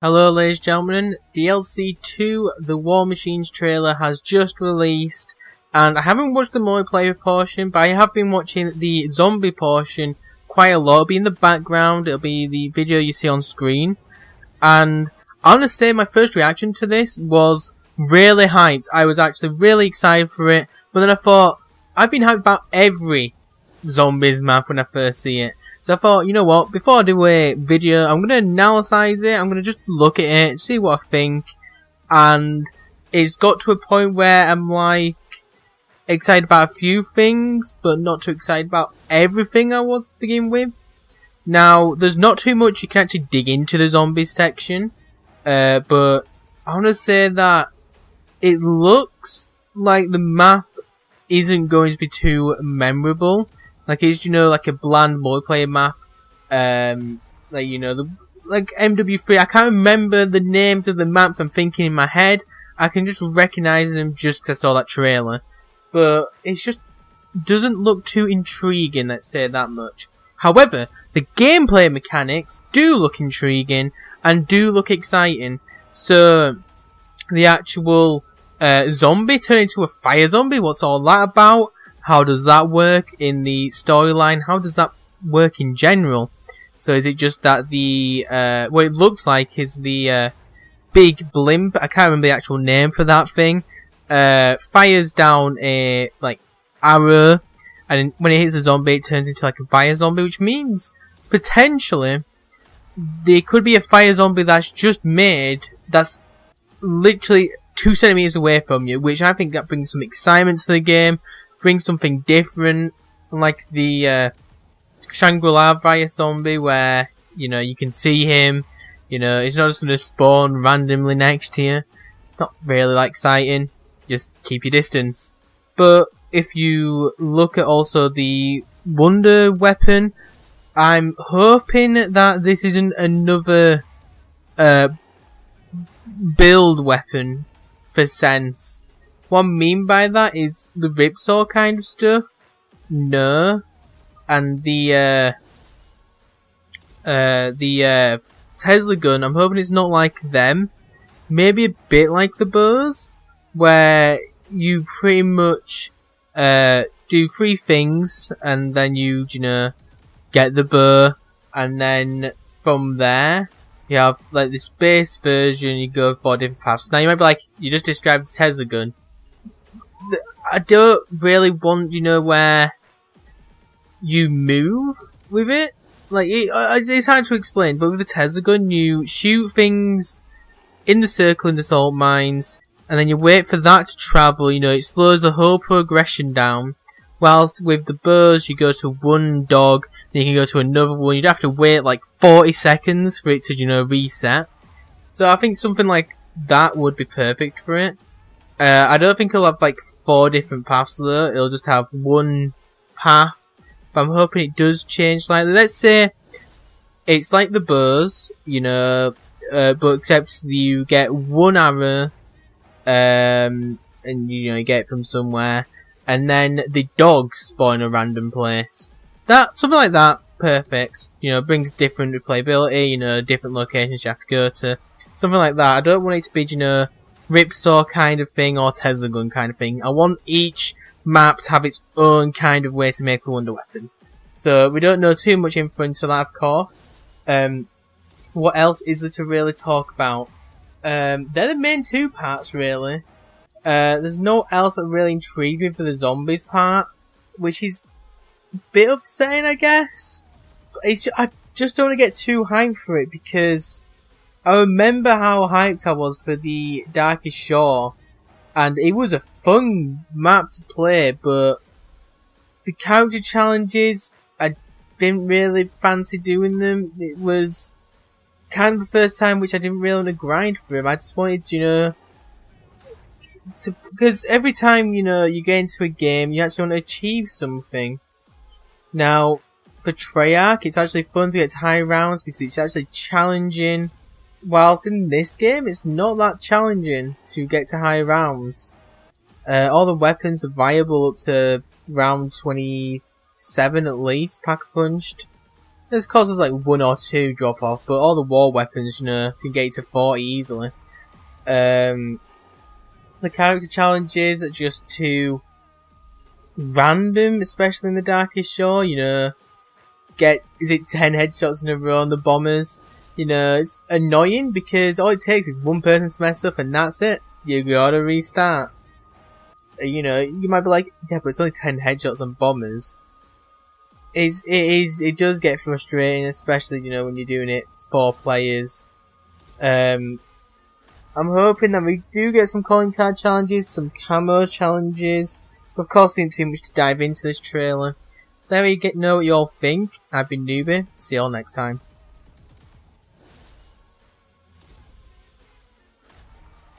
Hello ladies and gentlemen, DLC 2, the War Machines trailer has just released, and I haven't watched the multiplayer portion, but I have been watching the zombie portion quite a lot. It'll be in the background, it'll be the video you see on screen, and I want to say my first reaction to this was really hyped. I was actually really excited for it, but then I thought, I've been hyped about every zombies map when I first see it. So I thought, you know what, before I do a video, I'm going to analyze it, I'm going to just look at it, see what I think, and it's got to a point where I'm like, excited about a few things, but not too excited about everything I was to begin with. Now, there's not too much you can actually dig into the zombies section, but I want to say that it looks like the map isn't going to be too memorable. Like it's, you know, like a bland multiplayer map. Like, you know, like MW3. I can't remember the names of the maps I'm thinking in my head. I can just recognize them just because I saw that trailer. But it's just doesn't look too intriguing, let's say that much. However, the gameplay mechanics do look intriguing and do look exciting. So, the actual zombie turned into a fire zombie, what's all that about? How does that work in the storyline? How does that work in general? So is it just that the, what it looks like is the big blimp, I can't remember the actual name for that thing, fires down a, like, arrow, and when it hits a zombie it turns into like a fire zombie, which means, potentially, there could be a fire zombie that's just made, that's literally 2 centimeters away from you, which I think that brings some excitement to the game. Bring something different, like the Shangri-La fire zombie, where, you know, you can see him, you know, it's not just going to spawn randomly next to you. It's not really that exciting, just keep your distance. But if you look at also the Wonder Weapon, I'm hoping that this isn't another build weapon for sense. What I mean by that is the ripsaw kind of stuff, no, and the Tesla gun, I'm hoping it's not like them, maybe a bit like the bows, where you pretty much do 3 things, and then you know, get the bow, and then from there, you have like this base version, you go 4 different paths. Now you might be like, you just described the Tesla gun. I don't really want, you know, where you move with it. Like, it's hard to explain, but with the Tesla gun, you shoot things in the circle in the salt mines, and then you wait for that to travel, you know, it slows the whole progression down. Whilst with the bows, you go to one dog, then you can go to another one. You'd have to wait like 40 seconds for it to, you know, reset. So I think something like that would be perfect for it. I don't think it'll have like 4 different paths though, it'll just have one path, but I'm hoping it does change slightly. Let's say it's like the bows, you know, but except you get one arrow, and you know, you get it from somewhere, and then the dogs spawn in a random place. Something like that, perfect, you know, brings different replayability, you know, different locations you have to go to, something like that. I don't want it to be, you know, ripsaw kind of thing or Tesla gun kind of thing. I want each map to have its own kind of way to make the Wonder Weapon. So we don't know too much info into that, of course. What else is there to really talk about? They're the main 2 parts, really. There's no else that really intrigued me for the zombies part, which is a bit upsetting, I guess. I just don't want to get too hyped for it, because I remember how hyped I was for the Darkest Shore, and it was a fun map to play, but the character challenges, I didn't really fancy doing them. It was kind of the first time which I didn't really want to grind for them. I just wanted to, you know, because every time, you know, you get into a game, you actually want to achieve something. Now, for Treyarch, it's actually fun to get to high rounds because it's actually challenging. Whilst in this game, it's not that challenging to get to high rounds. All the weapons are viable up to round 27 at least, pack punched. This causes like 1 or 2 drop off, but all the war weapons, you know, can get to 40 easily. The character challenges are just too random, especially in the Darkest Shore, you know. Is it 10 headshots in a row on the bombers? You know, it's annoying because all it takes is one person to mess up and that's it. You gotta restart. You know, you might be like, yeah, but it's only 10 headshots on bombers. It does get frustrating, especially, you know, when you're doing it 4 players. I'm hoping that we do get some calling card challenges, some camo challenges. But of course, there isn't too much to dive into this trailer. There you know what you all think. I've been Newbie. See you all next time.